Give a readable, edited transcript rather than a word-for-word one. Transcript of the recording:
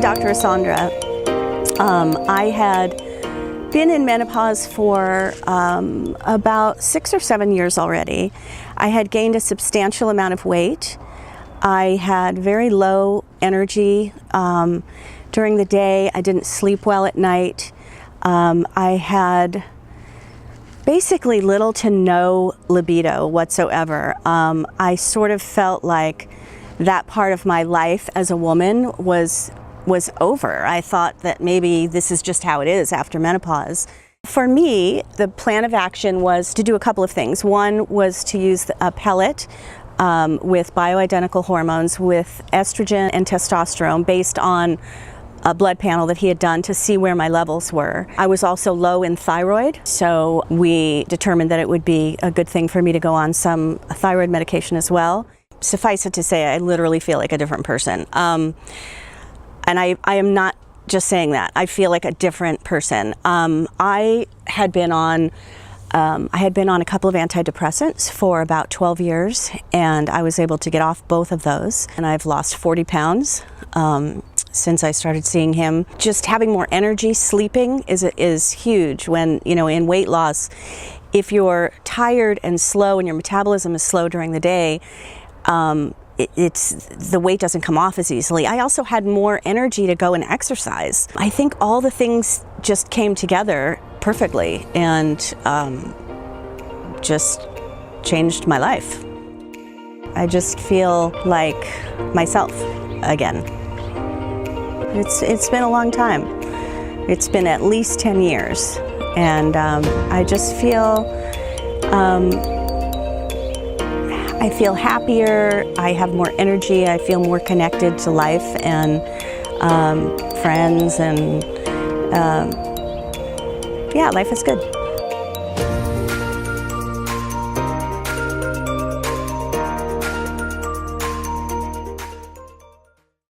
Dr. Asandra. I had been in menopause for about 6 or 7 years already. I had gained a substantial amount of weight. I had very low energy during the day. I didn't sleep well at night. I had basically little to no libido whatsoever. I sort of felt like that part of my life as a woman was over. I thought that maybe this is just how it is after menopause. For me, the plan of action was to do a couple of things. One was to use a pellet with bioidentical hormones with estrogen and testosterone based on a blood panel that he had done to see where my levels were. I was also low in thyroid, so we determined that it would be a good thing for me to go on some thyroid medication as well. Suffice it to say, I literally feel like a different person. And I am not just saying that. I feel like a different person. I had been on a couple of antidepressants for about 12 years, and I was able to get off both of those. And I've lost 40 pounds since I started seeing him. Just having more energy, sleeping is huge when, in weight loss. If you're tired and slow and your metabolism is slow during the day, the weight doesn't come off as easily. I also had more energy to go and exercise. I think all the things just came together perfectly and just changed my life. I just feel like myself again. It's been a long time. It's been at least 10 years, and I just feel I feel happier, I have more energy, I feel more connected to life and friends, and yeah, life is good.